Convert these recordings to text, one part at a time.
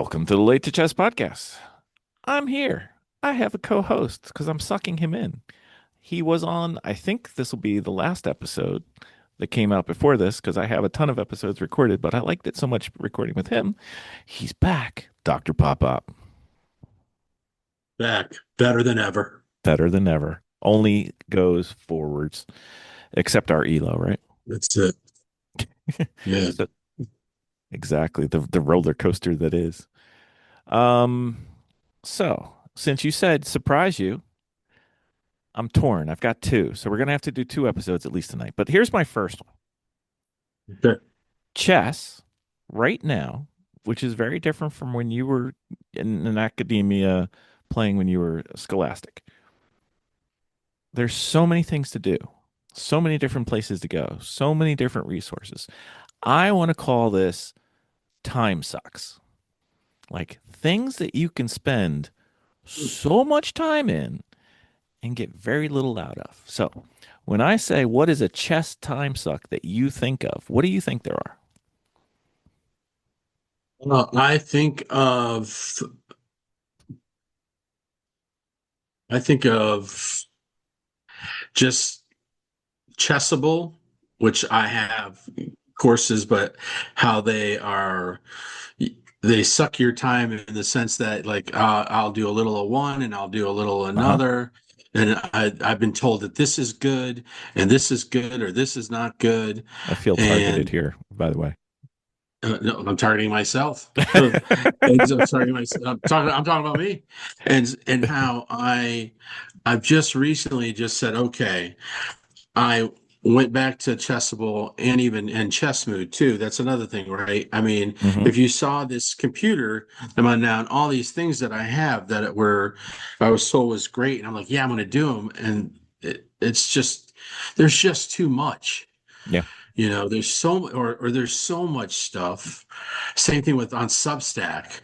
Welcome to the Late to Chess podcast. I'm here. I have a co-host because I'm sucking him in. He was on, I think this will be the last episode that came out before this because I have a ton of episodes recorded, but I liked it so much recording with him. He's back, Dr. Pop Up. Back better than ever. Better than ever. Only goes forwards, except our Elo, right? That's it. Yeah. So exactly the roller coaster that is. Um, so since you said surprise you, I'm torn. I've got two. So we're going to have to do two episodes at least tonight. But here's my first one. Okay. Chess right now, which is very different from when you were in academia playing when you were scholastic. There's so many things to do, so many different places to go, so many different resources. I want to call this time sucks. Like things that you can spend so much time in and get very little out of. So, when I say what is a chess time suck that you think of, what do you think there are? I think of just Chessable, which I have courses, but how they suck your time in the sense that like I'll do a little of one and I'll do a little Uh huh. another. And I've been told that this is good and this is good or this is not good. I feel targeted And here, by the way. No, I'm targeting myself. I'm targeting myself. I'm talking about me, and how I've just recently just said, okay, I went back to Chessable and even and Chess Mood too. That's another thing, right? I mean, Hmm. if you saw this computer, I'm on now, and all these things that I have I was told was great, and I'm like, yeah, I'm going to do them, and it's just there's just too much. Yeah. There's or there's so much stuff. Same thing with on Substack,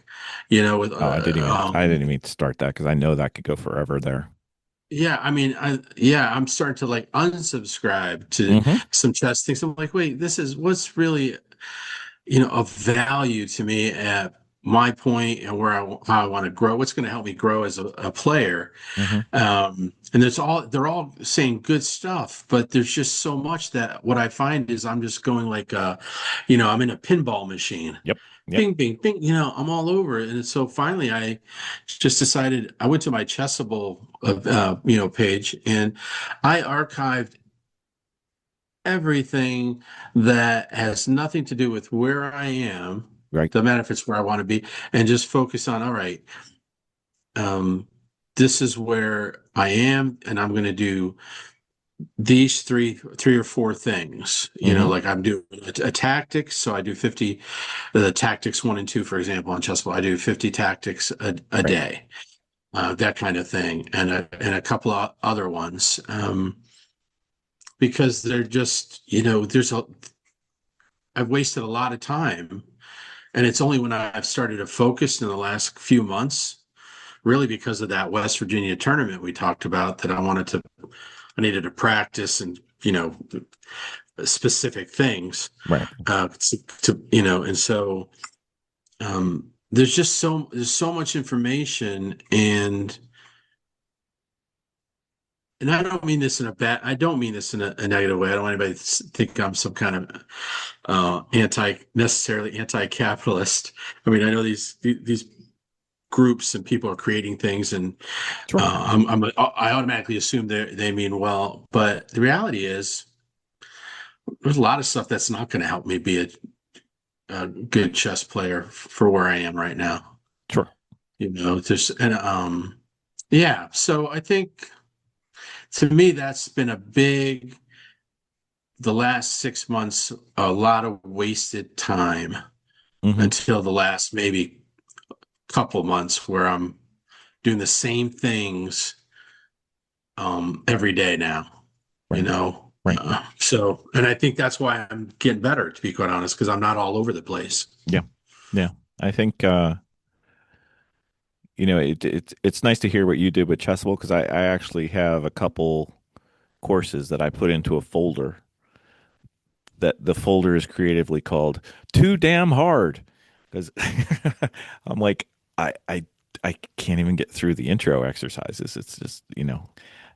with Oh, I didn't even start that because I know that could go forever there. yeah, I mean, I'm starting to like unsubscribe to Hmm. some chess things. I'm like, wait, this is what's really, of value to me at my point and how I want to grow. What's going to help me grow as a player? Hmm. And they're all saying good stuff, but there's just so much that what I find is I'm just going like, I'm in a pinball machine. Yep. Yep. Bing, bing, bing, I'm all over it. And so finally I just decided I went to my Chessable, page and I archived everything that has nothing to do with where I am, Right. doesn't matter if it's where I want to be, and just focus on, all right, um, this is where I am, and I'm going to do these three or four things. Hmm. Like I'm doing a tactics, so I do 50, the tactics one and two, for example, on Chessable, I do 50 tactics a Right. day, that kind of thing, and a couple of other ones. Because they're just, I've wasted a lot of time. And it's only when I've started to focus in the last few months, really because of that West Virginia tournament we talked about, that I needed to practice and, specific things, Right. and so there's so much information and I don't mean this in a negative way. I don't want anybody to think I'm some kind of necessarily anti-capitalist. I mean, I know these groups and people are creating things, and Sure. I automatically assume they mean well. But the reality is, there's a lot of stuff that's not going to help me be a good chess player for where I am right now. Sure. Just and yeah. So I think to me that's been the last 6 months, a lot of wasted time Hmm. until the last maybe couple months where I'm doing the same things every day now, you Right. know. Right. And I think that's why I'm getting better, to be quite honest, because I'm not all over the place. Yeah. Yeah. I think it's nice to hear what you did with Chessable because I actually have a couple courses that I put into a folder that the folder is creatively called Too Damn Hard. because I'm like, I I can't even get through the intro exercises. It's just,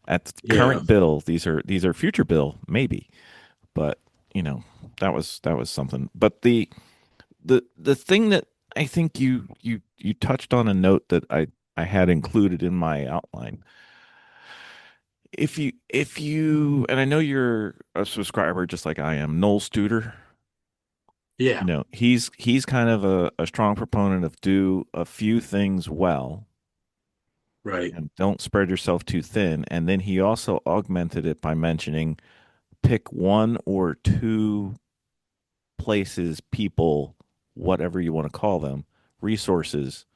at Yeah. current bill, these are future bill, maybe. But, that was something. But the thing that I think you touched on a note that I had included in my outline. If you and I know you're a subscriber just like I am, Noel Studer. Yeah. He's kind of a strong proponent of do a few things well Right. and don't spread yourself too thin. And then he also augmented it by mentioning pick one or two places, people, whatever you want to call them, resources,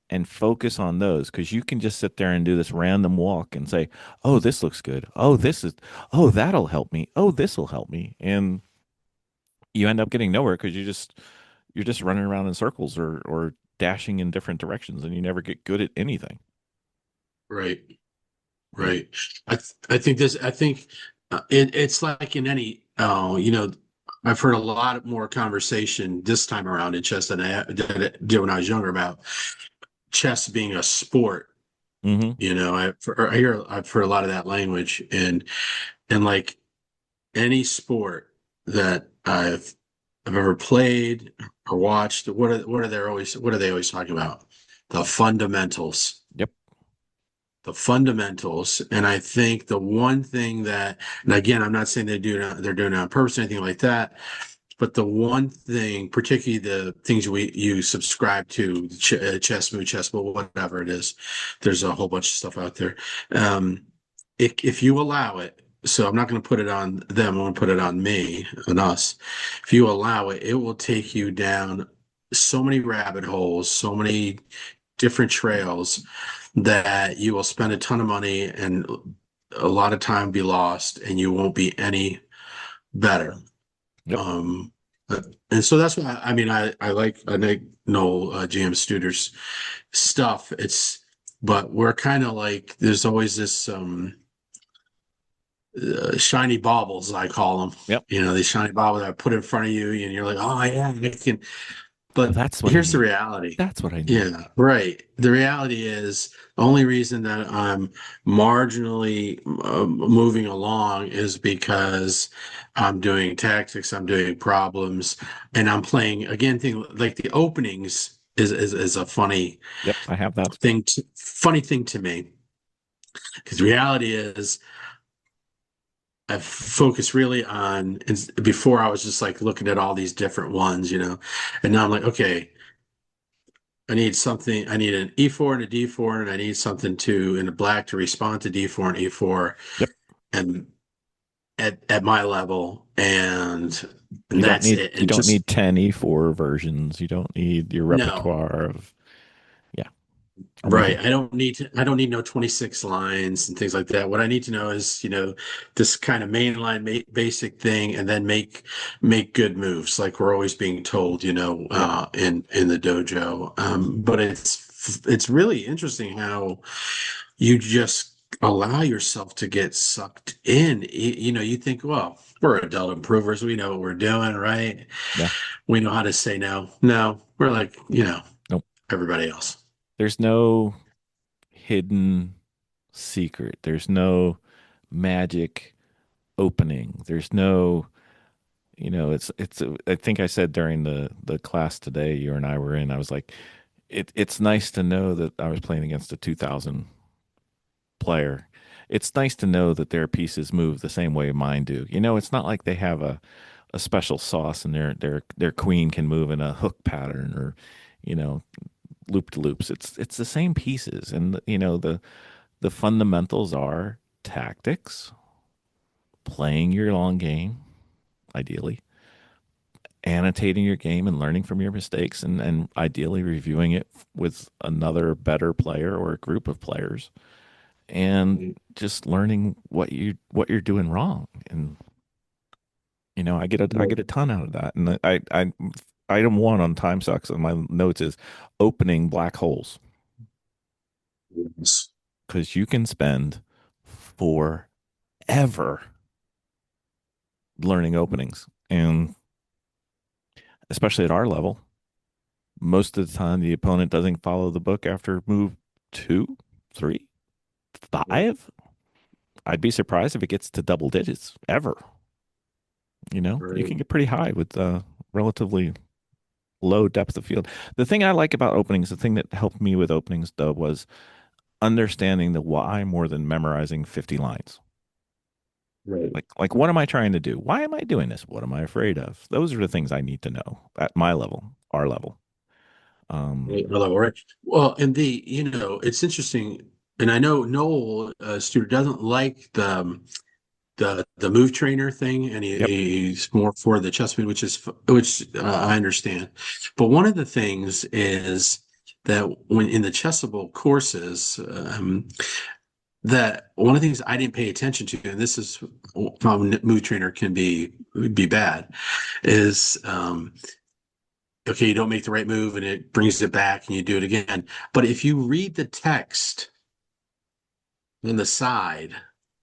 and focus on those, because you can just sit there and do this random walk and say, "Oh, this looks good. Oh, that'll help me. Oh, this will help me," and you end up getting nowhere because you're just running around in circles or dashing in different directions, and you never get good at anything. Right. Yep. Right. I think it's like in any, I've heard a lot more conversation this time around in chess than I did when I was younger about chess being a sport. Hmm. I've heard a lot of that language, and like any sport that I've ever played or watched, what are they always talking about? The fundamentals. Yep. The fundamentals. And I think the one thing that, and again, I'm not saying they're doing it on purpose or anything like that, but the one thing, particularly the things you subscribe to, Chess Mood, Chess Bowl, whatever it is, there's a whole bunch of stuff out there. Um, if you allow it, so I'm not going to put it on them, I'm going to put it on me, on us. If you allow it, it will take you down so many rabbit holes, so many different trails that you will spend a ton of money and a lot of time be lost, and you won't be any better. Yep. Um, and so that's why I like Noel GM Studer's stuff. But we're kind of like there's always this shiny baubles, I call them. Yep. These shiny baubles that I put in front of you, and you're like, oh yeah, I can. Oh, But that's what I here's the need. reality. That's what I need. Yeah, right. The reality is the only reason that I'm marginally moving along is because I'm doing tactics, I'm doing problems, and I'm playing again. Thing like the openings is a Yep. I have that. funny thing to me, because reality is I've focused really on. And before I was just like looking at all these different ones, and now I'm like, okay. I need something. I need an E4 and a D4, and I need something in a black to respond to D4 and E4, Yep. and at my level, and You don't that's need it. you And don't just need 10 E4 versions. You don't need your no, repertoire of, yeah, I'm with right. you. I don't need no 26 lines and things like that. What I need to know is, this kind of mainline basic thing, and then make good moves, like we're always being told, Yep. in the dojo. But it's really interesting how you just allow yourself to get sucked in. You think, well, we're adult improvers. We know what we're doing, right? Yeah. We know how to say no. No, we're like, Nope. everybody else. There's no hidden secret. There's no magic opening. There's no, I think I said during the class today you and I were in, I was like, it's nice to know that I was playing against a 2000 player. It's nice to know that their pieces move the same way mine do. It's not like they have a special sauce and their queen can move in a hook pattern or, you know, loop to loops. It's the same pieces, and the fundamentals are tactics, playing your long game, ideally, annotating your game and learning from your mistakes, and ideally reviewing it with another better player or a group of players, and just learning what you're doing wrong. And I get a ton out of that. And I item one on time sucks on my notes is opening black holes, Yes. because you can spend forever learning openings, and especially at our level. Most of the time, the opponent doesn't follow the book after move two, three, Right. five. I'd be surprised if it gets to double digits ever. You Right. can get pretty high with relatively low depth of field. The thing I like about openings, the thing that helped me with openings, though, was understanding the why more than memorizing 50 lines. Right. Like what am I trying to do? Why am I doing this? What am I afraid of? Those are the things I need to know at my level, our level. Um, Right. I love it. Right. Well, and it's interesting, and I know Noel Stewart doesn't like the move trainer thing, and yep. he's more for the chess move, which I understand. But one of the things is that when in the chessable courses, that one of the things I didn't pay attention to, and this is how move trainer can be bad, is okay, you don't make the right move and it brings it back and you do it again. But if you read the text on the side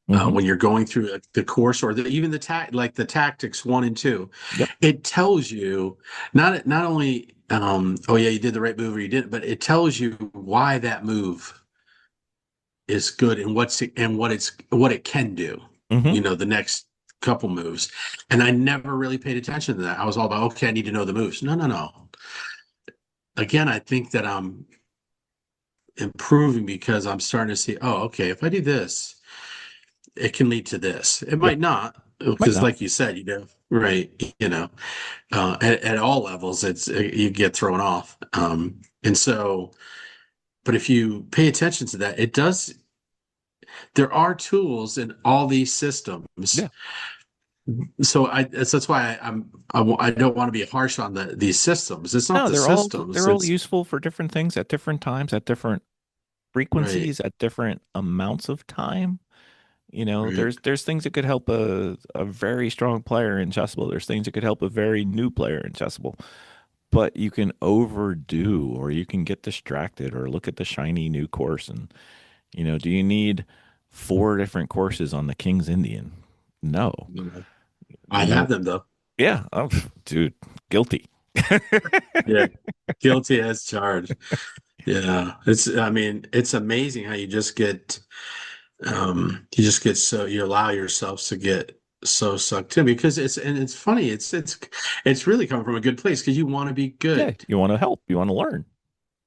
Hmm. when you're going through the course or even like the tactics 1 and 2, Yep. it tells you not only oh yeah, you did the right move or you didn't, but it tells you why that move is good and what it can do. Hmm. The next couple moves, and I never really paid attention to that. I was all about, okay, I need to know the moves. No, no, no. Again, I think that I'm improving because I'm starting to see, oh, okay, if I do this, it can lead to this. It Yep. might not, Might because not. like you said, right, at all levels, you get thrown off. And so, but if you pay attention to that, there are tools in all these systems. Yeah. So that's why I don't want to be harsh on these systems. It's not No, the systems. they're all It's useful for different things at different times, at different right, frequencies, at different amounts of time. right, There's things that could help a very strong player in chessable. There's things that could help a very new player in chessable. But you can overdo, or you can get distracted, or look at the shiny new course. And, do you need four different courses on the King's Indian? No. I You know, have them though. yeah. Oh, dude, guilty. Yeah, guilty as charged. Yeah, I mean, it's amazing how you just get so, you allow yourselves to get so sucked in because it's funny. It's really coming from a good place because you want to be Yeah. good. You want to help. You want to learn.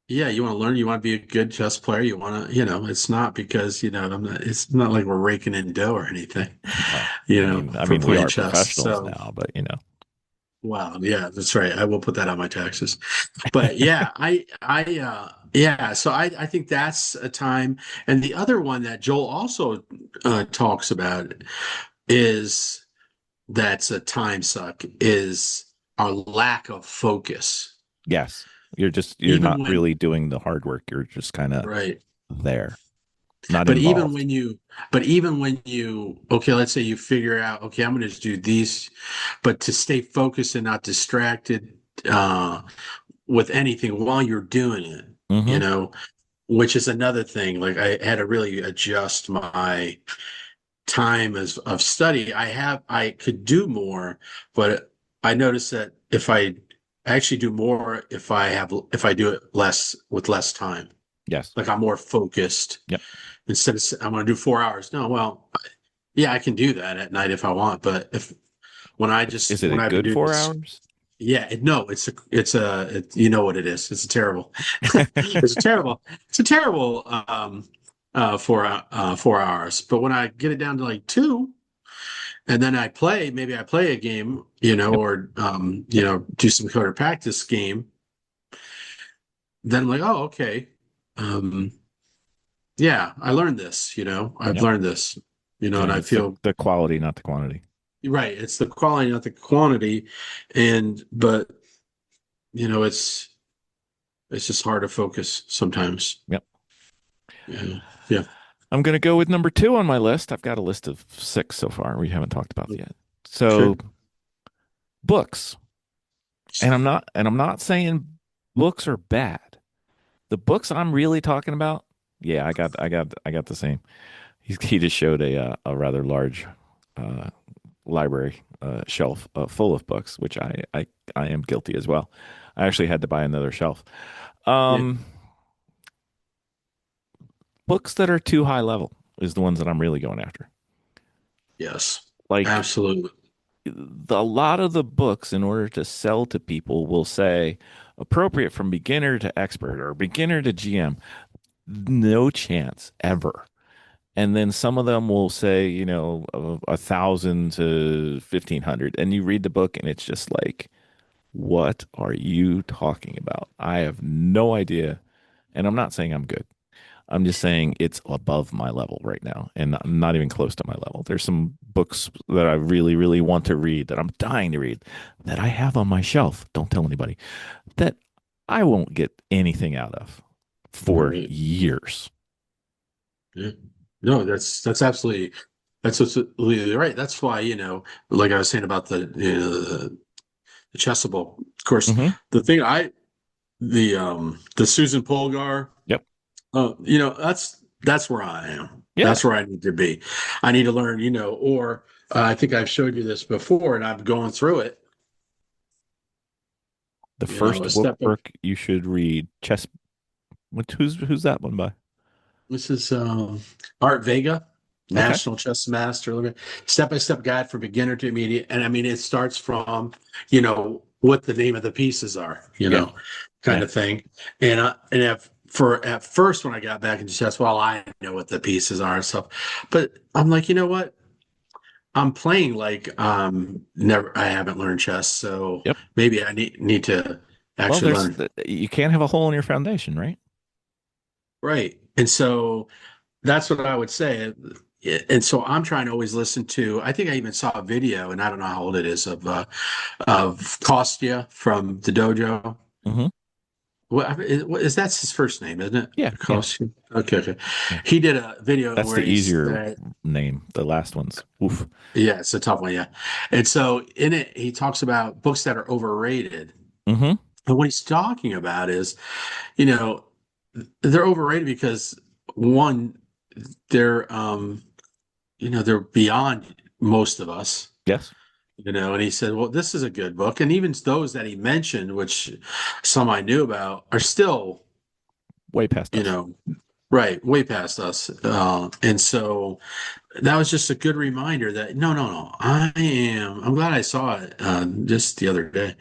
Yeah, you want to learn, you want to be a good chess player. You want to, it's not because, it's not like we're raking in dough or anything, Well, for we playing are chess. professionals So, now, but wow, yeah, that's right. I will put that on my taxes. But yeah, yeah, so I think that's a time. And the other one that Joel also talks about is that's a time suck is our lack of focus. yes, you're Even not when, really doing the hard work. You're just kind of right. there, not But even involved. when you, okay, let's say you figure out, okay, I'm going to do these, but to stay focused and not distracted with anything while you're doing it, you Hmm. know, which is another thing. Like I had to really adjust my time of study. I could do more, but I noticed that if I actually do more if I do it less with less time. Yes. Like I'm more focused Yep. instead of I'm going to do 4 hours. No, well, yeah, I can do that at night if I want, but if Is it when a I've been good doing four this, hours? yeah, no, you know what it is. It's a terrible, it's a terrible 4 hours. But when I get it down to like two, and then maybe I play a game, Yep. or Yep. do some code or practice game, then I'm like, oh, okay. Um, yeah, I learned this, I've Yep. learned this, and Yeah. I It's feel the quality, not the quantity. right. It's the quality, not the quantity. But it's just hard to focus sometimes. Yep. Yeah. Yeah. I'm gonna go with number two on my list. I've got a list of six so far. We haven't talked about yet. Sure. So books, and I'm not saying books are bad. The books I'm really talking about, yeah, I got the same. He just showed a rather large uh, library shelf full of books, which I am guilty as well. I actually had to buy another shelf. Yeah. Um, Books that are too high level is the ones that I'm really going after. Yes. Like Absolutely. a lot of the books, in order to sell to people, will say appropriate from beginner to expert or beginner to GM. No chance ever. And then some of them will say, 1,000 to 1,500, and you read the book, and it's just like, what are you talking about? I have no idea. And I'm not saying I'm good. I'm just saying it's above my level right now and not even close to my level. There's some books that I really, really want to read that I'm dying to read that I have on my shelf. Don't tell anybody that I won't get anything out of for Right. years. Yeah. No, that's absolutely right. That's why, like I was saying about the Chessable. Of course, Hmm. the thing I the Susan Polgar, Yep. that's where I am. Yeah. That's where I need to be. I need to learn, or I think I've showed you this before, and I'm going through it. The A first step. book you should read, Chess. Who's that one by? This is Art Vega, Okay. National Chess Master. Step-by-step guide for beginner to immediate. And I mean, it starts from, what the name of the pieces are, Yeah. kind Yeah. of thing. And at first when I got back into chess, well, I know what the pieces are and stuff. But I'm like, you know what? I'm playing like never I haven't learned chess, so Yep. maybe I need to Well, actually learn. you can't have a hole in your foundation, right? Right. And so that's what I would say. And so I'm trying to always listen to, I think I even saw a video, and I don't know how old it is, of Kostya from the dojo. Hmm. What is that's his first name, isn't it? Yeah. Yeah. Kostya. Okay, okay. Yeah. He did a video That's where the he easier said, name. The last one's oof. yeah, it's a tough one, yeah. And so in it, he talks about books that are overrated. Hmm. And what he's talking about is, you know, they're overrated because one, they're beyond most of us, Yes. and he said, well, this is a good book. And even those that he mentioned, which some I knew about, are still, Way past you us. know, right, way past us. And so that was just a good reminder that no, no, no, I'm glad I saw it just the other day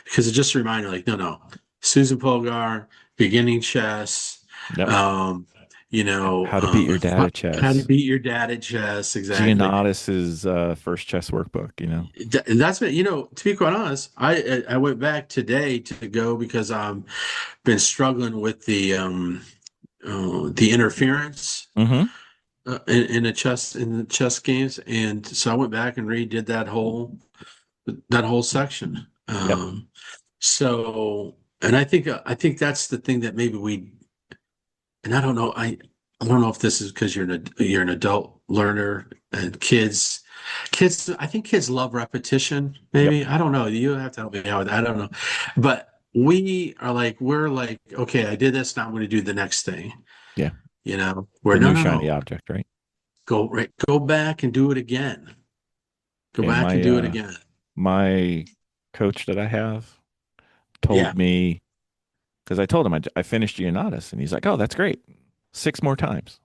because it just a reminder like, no, no, Susan Polgar, beginning chess, Yep. um, How to beat your dad at how to chess. beat your dad at chess, exactly. Giannatis's first chess workbook. That's been, to be quite honest, I went back today to go because been struggling with the interference Hmm. in the chess games, and so I went back and redid that whole section. Yep. So, and I think that's the thing that maybe and I don't know if this is because you're an adult learner and kids I think kids love repetition, Yep. maybe. I don't know. You have to help me out with that. I don't know. But we're like, okay, I did this, now I'm going to do the next thing. Yeah. Where The no, new no, shiny no. object, right? Go back and do it again. Go Yeah. back and do it again. My coach that I have Yeah. told me because I told him I finished Giannatis, and he's like, "Oh, that's great. 6 more times."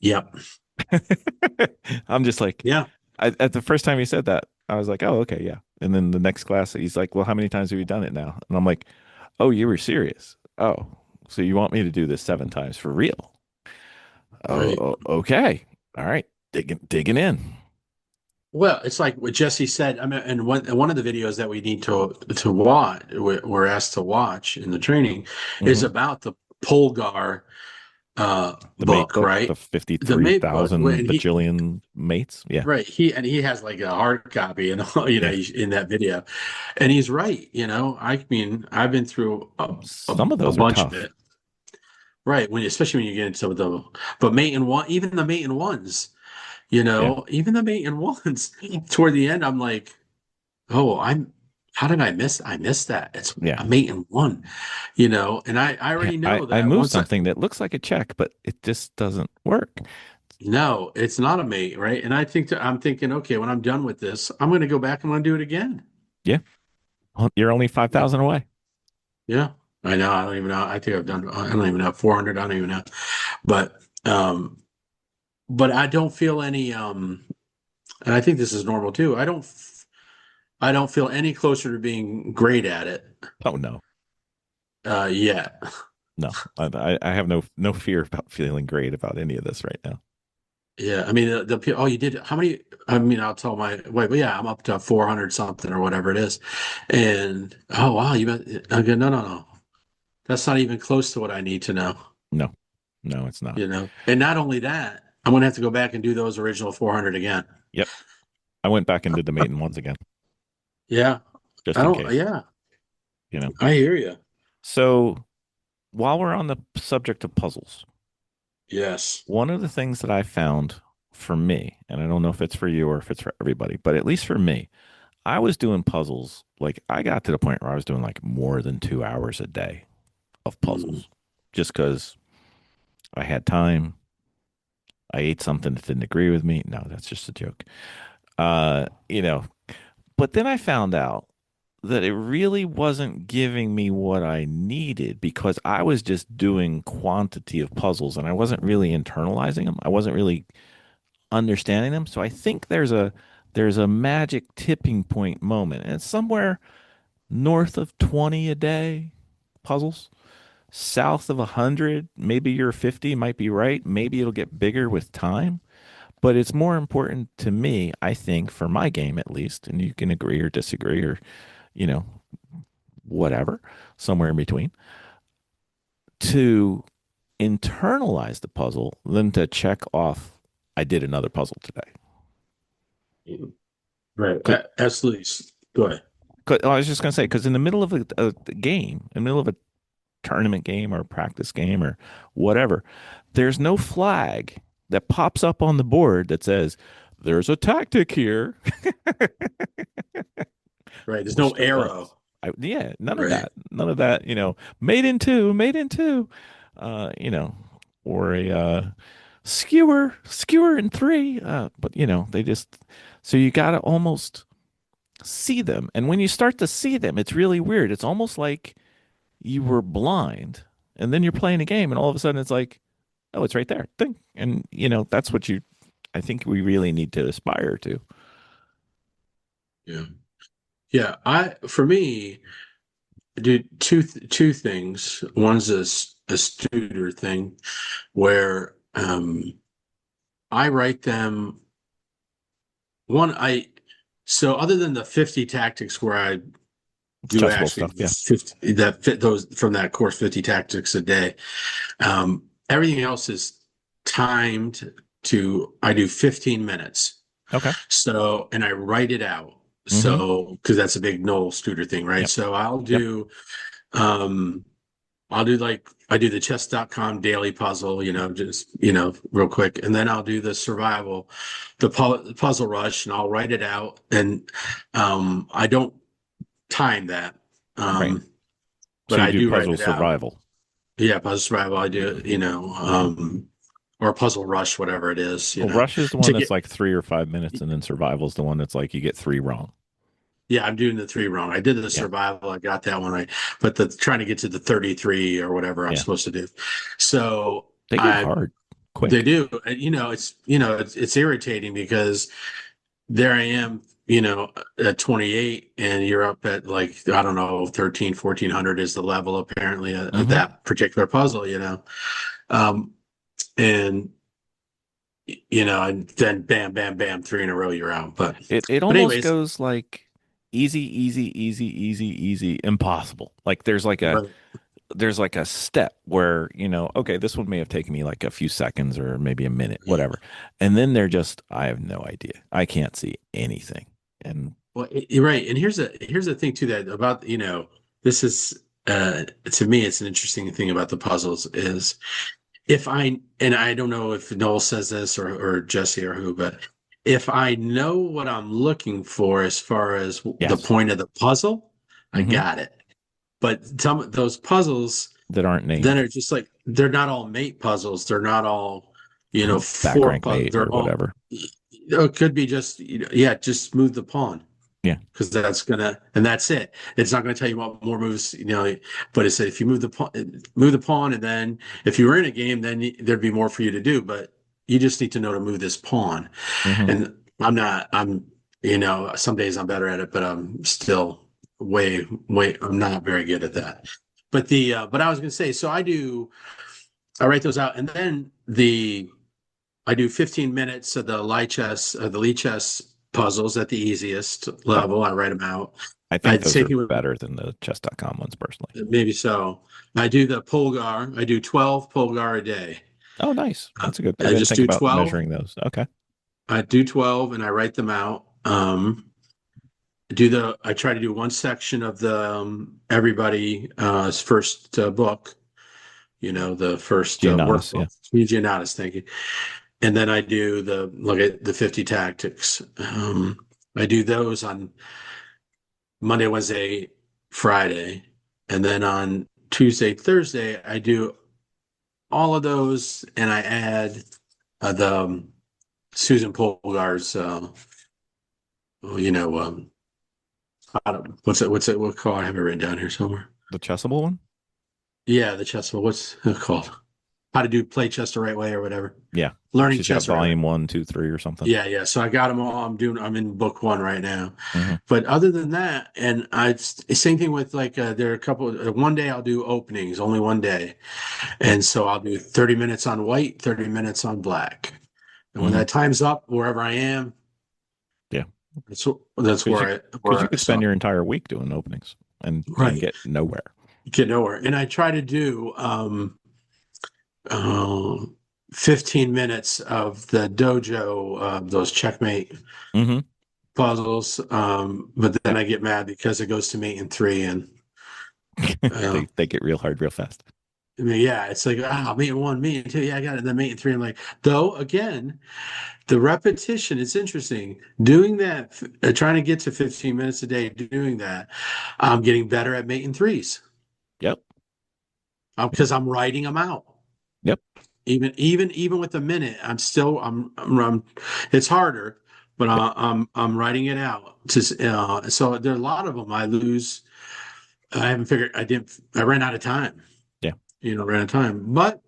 Yep. I'm just like, Yeah. at the first time he said that, I was like, "Oh, okay, yeah." And then the next class, he's like, "Well, how many times have you done it now?" And I'm like, "Oh, you were serious. Oh, so you want me to do this 7 times for real?" Oh, Right. okay. All right. Digging in. Well, it's like what Jesse said. I mean, and one of the videos that we need to watch, we're asked to watch in the training, is Hmm. about the Polgar The mate book, book, the right? The mate book, 53,000 when bajillion mates. Yeah. right, he has like a hard copy, and Yeah. in that video, and he's right. I mean, I've been through a, Some of a those are bunch of tough. it, right? Especially when you get into some of but mate and one, even the mate and ones, Yeah. even the mate and ones, toward the end, I'm like. Oh, how did I missed that. It's Yeah. a mate in one, and I Yeah. already I, know I that moved once something that looks like a check, but it just doesn't work. no, it's not a mate, right? And I'm thinking, okay, when I'm done with this, I'm going to go back and I'm going to do it again. Yeah. Well, you're only 5,000 away. Yeah, I know. I don't even know. I think I've done. I don't even know 400. I don't even know. But um, but I don't feel any. And I think this is normal too. I don't feel any closer to being great at it Oh no, yet. no, I have no fear about feeling great about any of this right now. Yeah, I mean oh, you did how many? I mean, I'll tell my wait, but yeah, I'm up to 400 something or whatever it is, and oh wow, you bet. Okay, no, that's not even close to what I need to know. No, no, it's not. And not only that, I'm gonna have to go back and do those original 400 again. Yep, I went back and did the maiden ones again, Yeah, I just in don't. case. Yeah, You know. I hear you. So while we're on the subject of puzzles, Yes. one of the things that I found for me, and I don't know if it's for you or if it's for everybody, but at least for me, I was doing puzzles. Like I got to the point where I was doing like more than 2 hours a day of Mm. puzzles just because I had time. I ate something that didn't agree with me. No, that's just a joke. You know, but then I found out that it really wasn't giving me what I needed because I was just doing quantity of puzzles and I wasn't really internalizing them. I wasn't really understanding them. So I think there's a magic tipping point moment. And it's somewhere north of 20 a day puzzles, south of 100, maybe your 50 might be right. Maybe it'll get bigger with time. But it's more important to me, I think, for my game at least, and you can agree or disagree or, you know, whatever, somewhere in between, to internalize the puzzle than to check off, I did another puzzle today. Right. 'Cause, Absolutely. Go ahead. I was just going to say, because in the middle of a game, in the middle of a tournament game or a practice game or whatever, there's no flag that pops up on the board that says, there's a tactic here. Right. There's no Wish there was. arrow. Yeah, none of Right. that. None of that, made in two, made in two, you know, or a skewer in three. But, they just, so you got to almost see them. And when you start to see them, it's really weird. It's almost like you were blind and then you're playing a game and all of a sudden it's like, oh, it's right there. Thing. And, that's what I think we really need to aspire to. Yeah. Yeah. For me, I do two things. One's a Studer thing where I write them one so other than the 50 tactics where I do Chessable actually stuff. Yeah. 50 that fit those from that course 50 tactics a day. Everything else is timed to I do 15 minutes. Okay. So and I write it out. Mm-hmm. So because that's a big Noel Studer thing, right? Yep. So Yep. um I'll do like I do the chess.com daily puzzle, just, real quick. And then I'll do the survival, puzzle rush, and I'll write it out. And I don't time that. Right. Um, but So you I do do write puzzle it out. survival. Yeah, puzzle survival, I do, or puzzle rush, whatever it is, Well, Rush is the one to that's get, like 3 or 5 minutes, and then Survival is the one that's like you get three wrong. yeah, I'm doing the three wrong. I did the Yeah. survival. I got that one right, but the trying to get to the 33 or whatever I'm Yeah. supposed to do. So They get hard they quick. do. It's irritating because there I am, at 28 and you're up at like, I don't know, 13, 1400 is the level apparently of Mm-hmm. that particular puzzle. Um, and, and then bam, bam, bam, three in a row, you're out. It But almost anyways, goes like easy, easy, easy, easy, easy, impossible. Like but there's like a step where, okay, this one may have taken me like a few seconds or maybe a minute, yeah. whatever. And then they're just, I have no idea. I can't see anything. And Well, you're right. And here's the thing too that about, this is, to me, it's an interesting thing about the puzzles is and I don't know if Noel says this or Jesse or who, but if I know what I'm looking for as far as the yes. point of the puzzle, I Mm-hmm. got it. But some of those puzzles That aren't then named. are just like they're not all mate puzzles. They're not all, Back four rank puzzles. mate or They're all whatever. it could be just yeah, just move the pawn. Yeah. because and that's it. It's not gonna tell you what more moves, but it said if you move the pawn, and then if you were in a game, then there'd be more for you to do. But you just need to know to move this pawn. Hmm. And some days I'm better at it, but I'm still I'm not very good at that. But I was gonna say, so I write those out, and then I do 15 minutes of the Lichess puzzles at the easiest Oh, level. I write them out. I think I'd those say are people better than the chess.com ones personally. maybe so. I do the Polgar. I do 12 Polgar a day. Oh, nice. Uh, That's a good. I I didn't just think do about 12. measuring those. Okay. I do 12 and I write them out. I try to do one section of the everybody's first book, the first Giannatis, yeah. workbook. Giannatis, thank you. And then I do look at the 50 tactics. I do those on Monday, Wednesday, Friday. And then on Tuesday, Thursday, I do all of those and I add the Susan Polgar's, you know, I don't, what's it, what call? I have it written down here somewhere. The chessable one? Yeah, the chess, what's it called? How to play chess the right way or whatever. Yeah. Learning She's got chess the right way. volume one, two, three, or something. Yeah, yeah. So I got them all. I'm in book one right now. Hmm. But other than that, and same thing with like there are a couple. One day I'll do openings, only one day, Yeah. and so I'll do 30 minutes on white, 30 minutes on black, and when Hmm. that time's up, wherever I am, Yeah. that's Because because you where I could spend stop. your entire week doing openings and Right, get nowhere. get nowhere. And I try to do uh, 15 minutes of the dojo, those checkmate Hmm. puzzles. But then Yeah. I get mad because it goes to mate in three, and uh, They get real hard real fast. I mean, yeah, it's like, mate in one, mate in two, yeah, I got it. And then mate in three, I'm like, though again, the repetition, it's interesting. Doing that, trying to get to 15 minutes a day, doing that, I'm getting better at mate in threes Yep. Yep. because I'm writing them out. Yep. Even with a minute, it's harder, but Yep. I'm writing it out. So there are a lot of them I lose. I haven't figured. I ran out of time. Yeah. Ran out of time. But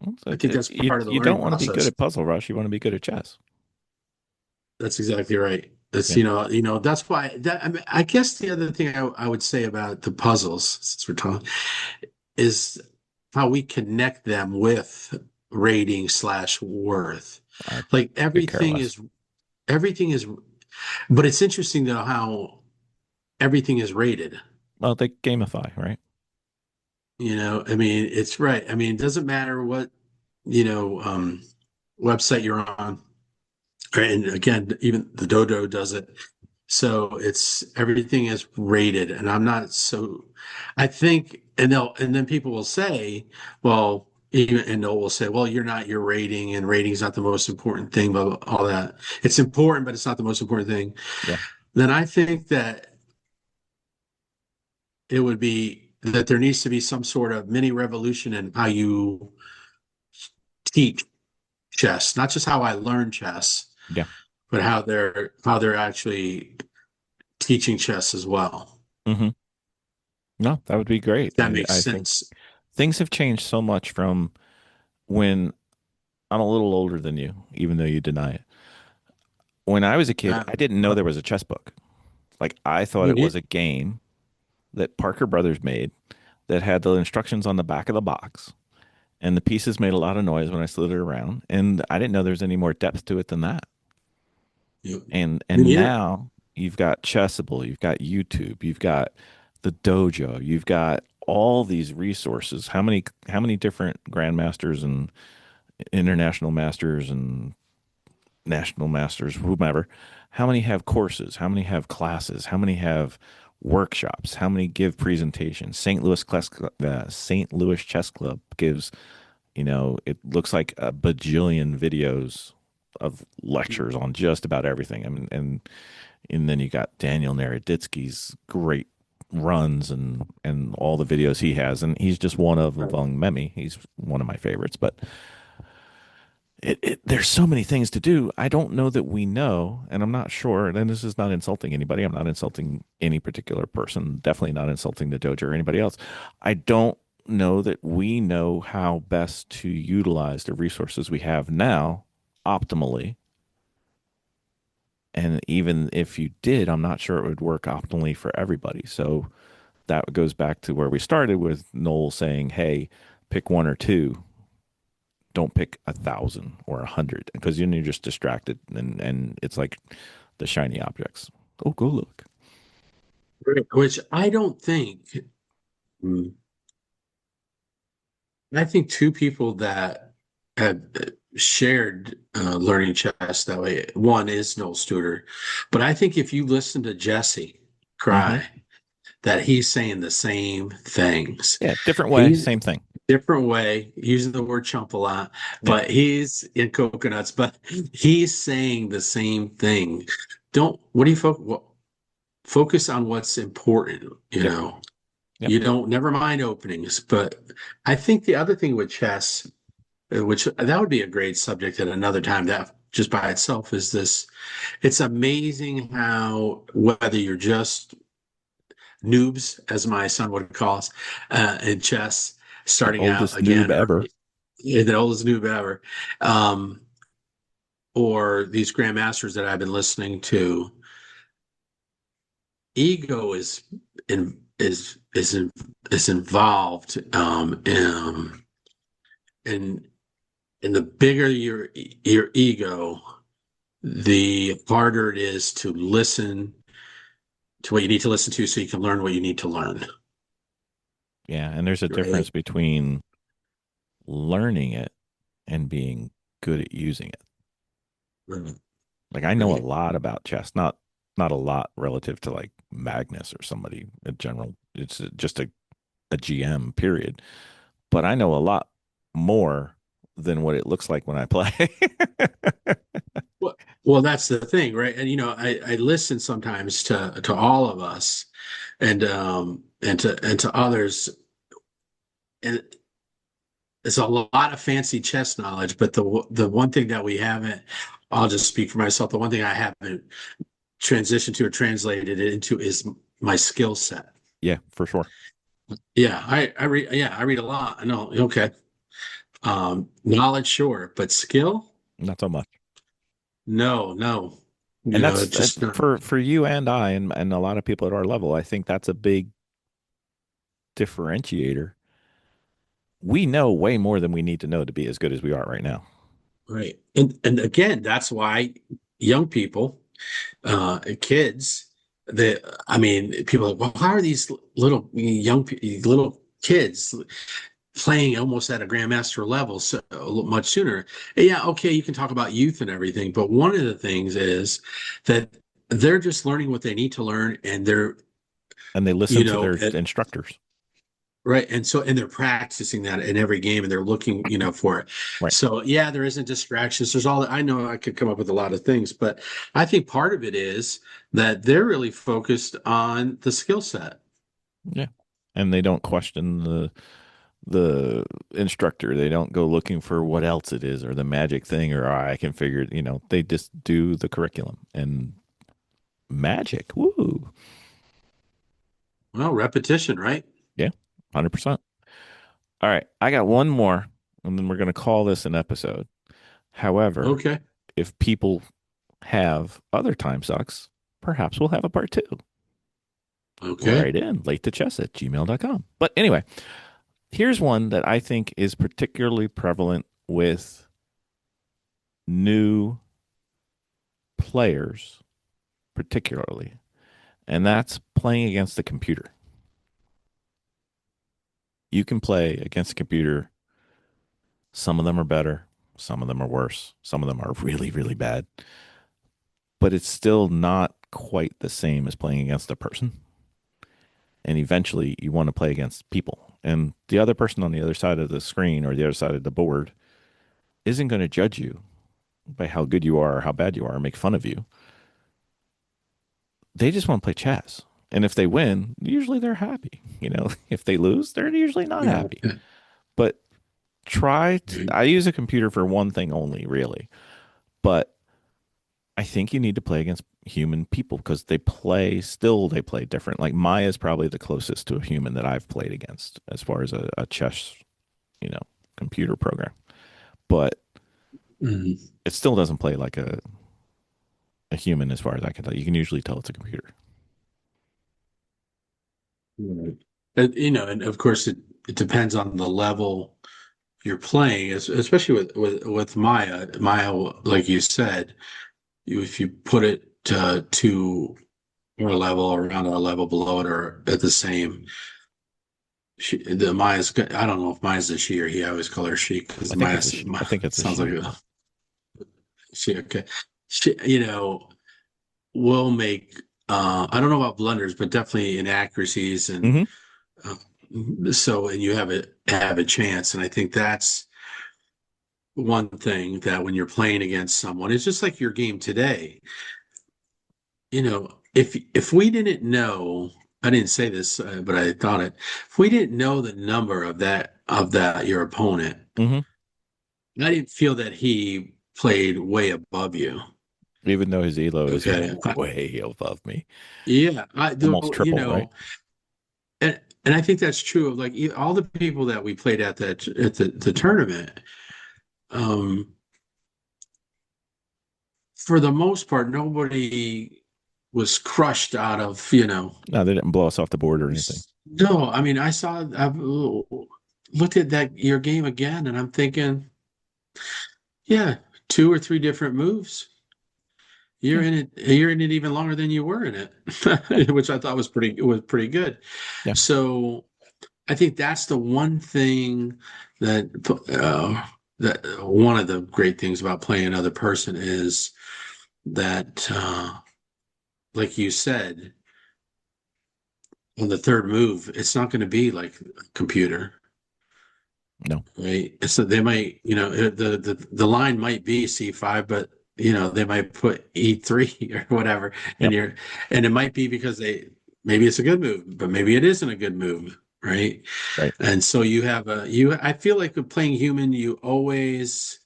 Well, I think that's you part of the you learning don't want to be good process. at Puzzle Rush. You want to be good at chess. That's exactly right. That's Yeah. that's why that I guess the other thing I would say about the puzzles, since we're talking, is how we connect them with rating slash worth. I Like could care less. everything is, but it's interesting though how everything is rated. Well, they gamify, right? I mean, it's right. I mean, it doesn't matter what, you know, um, website you're on. Right. And again, even the Dodo does it. So it's everything is rated. And I'm not so I think and then people will say, well, even and they'll will say, well, you're not your rating, and rating's not the most important thing, but all that. It's important, but it's not the most important thing. Yeah. Then I think that it would be that there needs to be some sort of mini revolution in how you teach chess, not just how I learn chess, Yeah. but how they're actually teaching chess as well. Hmm. No, that would be great. If that makes I think sense. things have changed so much from when I'm a little older than you, even though you deny it. When I was a kid, Uh, I didn't know there was a chess book. Like I thought me it was neither. a game that Parker Brothers made that had the instructions on the back of the box, and the pieces made a lot of noise when I slid it around, and I didn't know there was any more depth to it than that. And Me and neither. now you've got Chessable, you've got YouTube, you've got the dojo, you've got all these resources. How many different grandmasters and international masters and national masters, whomever, how many have courses? How many have classes? How many have workshops? How many give presentations? St. Louis Chess Club gives, it looks like a bajillion videos of lectures on just about everything. I mean, and then you got Daniel Naroditsky's great runs and all the videos he has, and he's just one of among many. He's one of my favorites, but there's so many things to do. I don't know that we know, and I'm not sure. And this is not insulting anybody. I'm not insulting any particular person. Definitely not insulting the dojo or anybody else. I don't know that we know how best to utilize the resources we have now optimally. And even if you did, I'm not sure it would work optimally for everybody. So that goes back to where we started with Noel saying, "Hey, pick one or two. Don't pick 1,000 or 100 because then you're just distracted and it's like the shiny objects. Oh, go look. Which I don't think. Hmm, I think two people that have shared learning chess that way. One is Noel Studer, but I think if you listen to Jesse Mm-hmm. Cry, that he's saying the same things. Yeah, different way, He's same thing. different way, using the word chump a lot, Yeah, but he's in coconuts, but he's saying the same thing. Don't, what do you focus on what's important, you yep, know? yep. You don't, never mind openings. But I think the other thing with chess, which that would be a great subject at another time, that just by itself is this, it's amazing how whether you're just noobs, as my son would call us, in chess, The starting out oldest noob again, or ever. the oldest noob ever, um, or these grandmasters that I've been listening to, ego is involved, and and the bigger your ego, the harder it is to listen to what you need to listen to so you can learn what you need to learn. Yeah, and there's a Right. difference between learning it and being good at using it. Right. Like I know a Right. lot about chess, not a lot relative to like Magnus or somebody in general. It's just a GM period, but I know a lot more than what it looks like when I play. Well, that's the thing, right? And I listen sometimes to all of us, and to others, and it's a lot of fancy chess knowledge, but the one thing that we haven't, I'll just speak for myself, the one thing I haven't transitioned to or translated it into is my skill set. Yeah, for sure. Yeah, I read a lot. I know, okay. Knowledge, sure, but skill, Not so much. no, no. And that's It's just not for you and I and a lot of people at our level. I think that's a big differentiator. We know way more than we need to know to be as good as we are right now. right. And again, that's why young people, kids, I mean, people are like, well, how are these little kids playing almost at a grandmaster level so much sooner? And yeah, okay, you can talk about youth and everything, but one of the things is that they're just learning what they need to learn, and they're, And they listen you to know, their instructors. right. And they're practicing that in every game, and they're looking, for it. Right. So yeah, there isn't distractions. There's all that. I know I could come up with a lot of things, but I think part of it is that they're really focused on the skill set. Yeah. And they don't question the instructor. They don't go looking for what else it is or the magic thing or I can figure it, they just do the curriculum and magic. Woo. Well, repetition, right? Yeah. 100%. All right. I got one more and then we're going to call this an episode. However, Okay. if people have other time sucks, perhaps we'll have a part two. Okay. Write in late to chess at gmail.com. But anyway, here's one that I think is particularly prevalent with new players, particularly, and that's playing against the computer. You can play against a computer. Some of them are better, some of them are worse, some of them are really, really bad, but it's still not quite the same as playing against a person. And eventually, you want to play against people. And the other person on the other side of the screen or the other side of the board isn't going to judge you by how good you are or how bad you are or make fun of you. They just want to play chess. And if they win, usually they're happy. If they lose, they're usually not Yeah. happy. But I use a computer for one thing only, really. But I think you need to play against human people because they play different. Like Maya is probably the closest to a human that I've played against as far as a chess, you know, computer program. But Mhm. it still doesn't play like a human as far as I can tell. You can usually tell it's a computer. Right. And of course it depends on the level you're playing, especially with Maya. Maya, like you said, if you put it to our level, around our level, below it, or at the same, the Maya's. I don't know if Maya's a she or he. I always call her she because I think it's a sounds like she. a she. Okay, she. Will make. I don't know about blunders, but definitely inaccuracies and. Hmm. Uh, and you have a chance, and I think that's one thing that when you're playing against someone, it's just like your game today. If we didn't know, I didn't say this, but I thought it. If we didn't know the number of that your opponent, Hmm. I didn't feel that he played way above you. Even though his elo is Okay. way above me, Yeah, I do. almost triple, right? And I think that's true of like all the people that we played at the tournament. Um, for the most part, nobody was crushed out of. No, they didn't blow us off the board or anything. No, I mean, I've looked at that your game again, and I'm thinking, yeah, two or three different moves. You're Yeah, in it. You're in it even longer than you were in yeah, it, which I thought was pretty good. yeah. So I think that's the one thing that that one of the great things about playing another person is that, like you said, on the third move, it's not going to be like a computer. No, Right. So they might, the line might be C5, but they might put E3 or whatever, and yep, and it might be because maybe it's a good move, but maybe it isn't a good move, right? right. And so I feel like with playing human, you always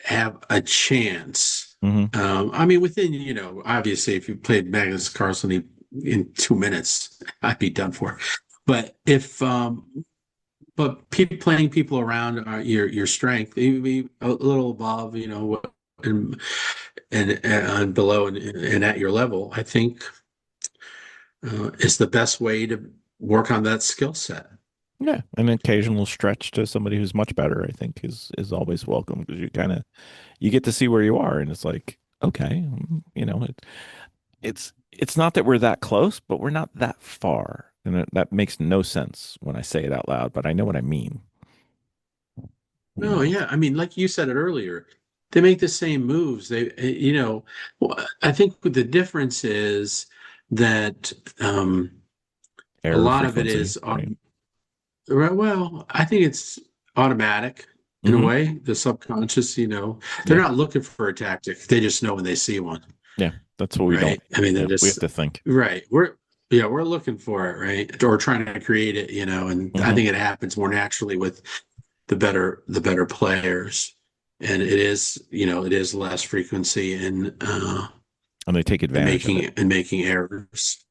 have a chance. Hmm. I mean, obviously, if you played Magnus Carlsen in 2 minutes, I'd be done for. But playing people around your strength, maybe a little above, and and below and at your level, I think is the best way to work on that skill set. Yeah, an occasional stretch to somebody who's much better, I think, is always welcome because you get to see where you are, and it's like, okay, it's not that we're that close, but we're not that far, and that makes no sense when I say it out loud, but I know what I mean. You No, know, yeah, I mean, like you said it earlier, they make the same moves. Well, I think the difference is that a error lot of it frequency, is right? well, I think it's automatic in a Hmm. way. The subconscious, they're Yeah, not looking for a tactic. They just know when they see one. yeah, that's what we don't. Right. I mean, they're Yeah, we have just to think. right. We're looking for it, right? Or trying to create it, and I Hmm. think it happens more naturally with the better players. And it is less frequency And they take in advantage of making it. in making errors.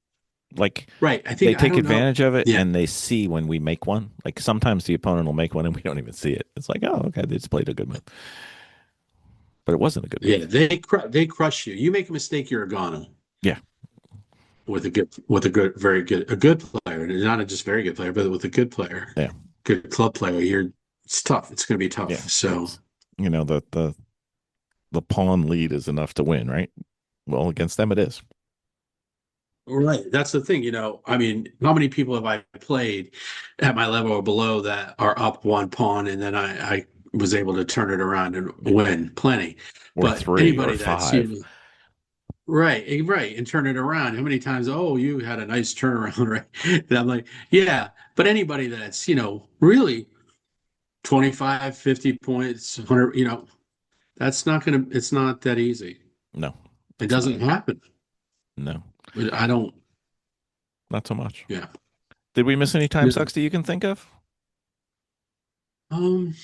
Like Right. I they think I take don't know. advantage of it Yeah. and they see when we make one. Like sometimes the opponent will make one and we don't even see it. It's like, oh, okay, they just played a good move, but it wasn't a good Yeah, move. they crush you. You make a mistake, you're a goner Yeah, with a good, very good, a good player, and not a just very good player, but with a good player, yeah, good club player. It's tough. It's going to be tough. yeah. So, It's the pawn lead is enough to win, right? Well, against them it is. right. That's the thing. I mean, how many people have I played at my level or below that are up one pawn and then I was able to turn it around and Yeah. win? Plenty. Or But three or anybody that's, five. right, and turn it around. How many times, oh, you had a nice turnaround, right? And I'm like, yeah, but anybody that's, really 25, 50 points, 100, it's not that easy. No, It it's not. doesn't happen. No, But I don't, not so much. yeah. Did we miss any time No. sucks that you can think of? Um,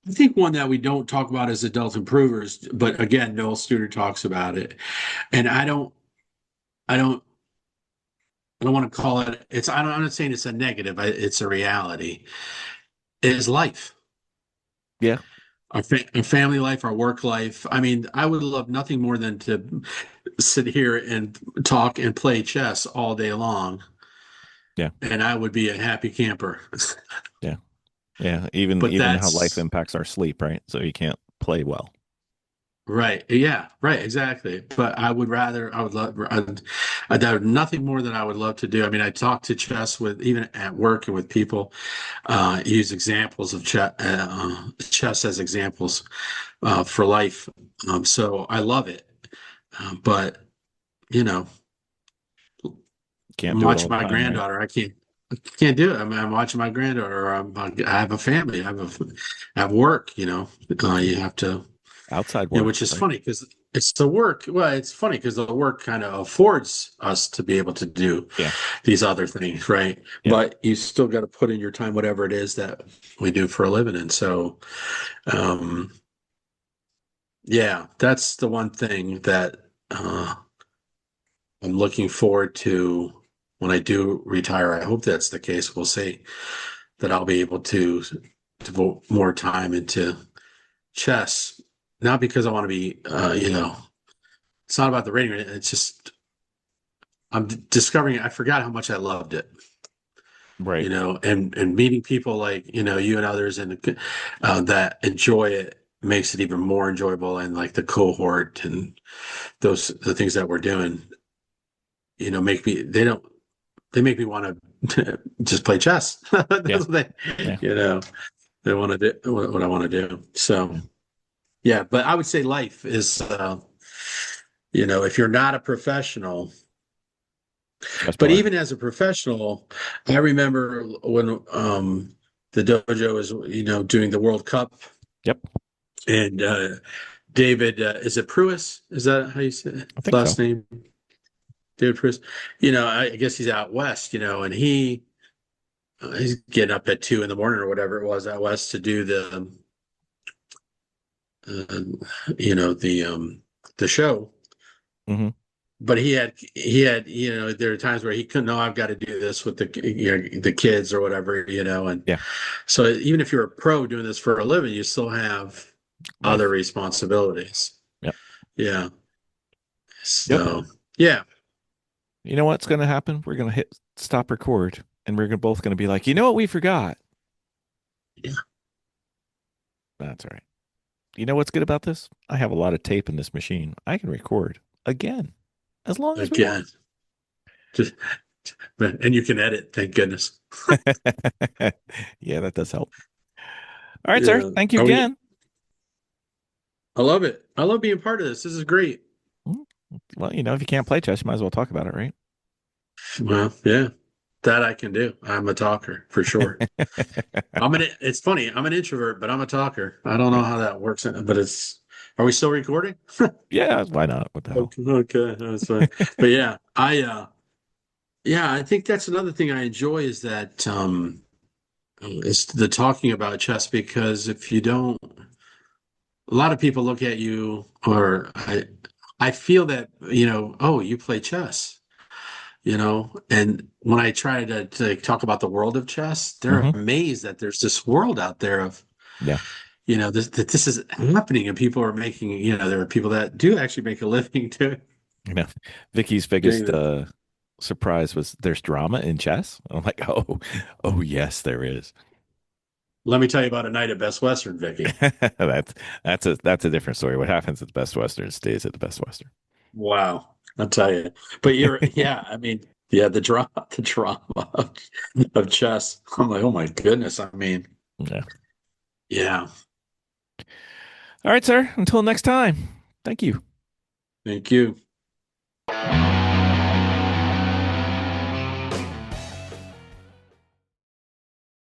I think one that we don't talk about is adult improvers, but again, Noel Studer talks about it, and I don't, I don't want to call it. I'm not saying it's a negative. It's a reality. It is life, Yeah. our family life, our work life. I mean, I would love nothing more than to sit here and talk and play chess all day long, Yeah. and I would be a happy camper. Yeah. Yeah. Even But even how life that's impacts our sleep, right? So you can't play well. right. Yeah, right, exactly. But I would love, I'd have nothing more than I would love to do. I mean, I talk to chess with, even at work and with people, use examples of chess as examples, for life. So I love it. But, you know, Can't I'm do it all watching the my time, right? granddaughter. I can't do it. I'm watching my granddaughter. I have a family. I have work, you have to, Outside work, which is right? funny because it's the work. Well, it's funny because the work kind of affords us to be able to do Yeah. these other things, right? Yep. But you still got to put in your time, whatever it is that we do for a living. And so, um, yeah, that's the one thing that I'm looking forward to when I do retire. I hope that's the case. We'll see that I'll be able to devote more time into chess, not because I want to be, it's not about the rating. It's just I'm discovering I forgot how much I loved it, Right. and meeting people like you and others, and that enjoy it makes it even more enjoyable. And like the cohort and the things that we're doing, make me they make me want to just play chess. Yeah. That's what Yeah. they want to do what I want to do. So Yeah. yeah, but I would say life is, if you're not a professional. Chess But player. even as a professional, I remember when the dojo was, doing the World Cup, Yep. and David, is it Pruis? Is that how you say it? I think so. Last name? David Pruis. I guess he's out west, and he's getting up at 2 in the morning or whatever it was out west to do uh, the show. Hmm. But he had there are times where he couldn't. No, I've got to do this with the kids or whatever, and Yeah. so even if you're a pro doing this for a living, you still have other Life. responsibilities. Yep. Yeah. Yep. So yeah, You know what's going to happen? We're going to hit stop record and we're both going to be like, you know what we forgot? yeah. That's all right. You know what's good about this? I have a lot of tape in this machine. I can record again as long as we want. Again, just and you can edit. Thank goodness. Yeah, that does help. All right, sir. Yeah. Thank you Are we? again. I love it. I love being part of this. This is great. Mm, well, if you can't play chess, you might as well talk about it, right? Well, yeah, that I can do. I'm a talker for sure. It's funny. I'm an introvert, but I'm a talker. I don't know Yeah. how that works, but are we still recording? Yeah, why not? What the hell? Okay, okay, that's fine. But yeah, I think that's another thing I enjoy is that, is the talking about chess because if you don't, a lot of people look at you, or I feel that, oh, you play chess, and when I try to talk about the world of chess, they're Hmm. amazed that there's this world out there of, Yeah. that this is happening, and people are making, there are people that do actually make a living You know, Vicky's doing biggest this. surprise was there's drama in chess. I'm like, oh yes, there is. Let me tell you about a night at Best Western, Vicky. that's that's a different story. What happens at the Best Western stays at the Best Western. Wow, I'll tell you. But yeah, I mean, yeah, the drama of chess. I'm like, oh my goodness. I mean, Yeah. yeah. All right, sir. Until next time. Thank you. Thank you.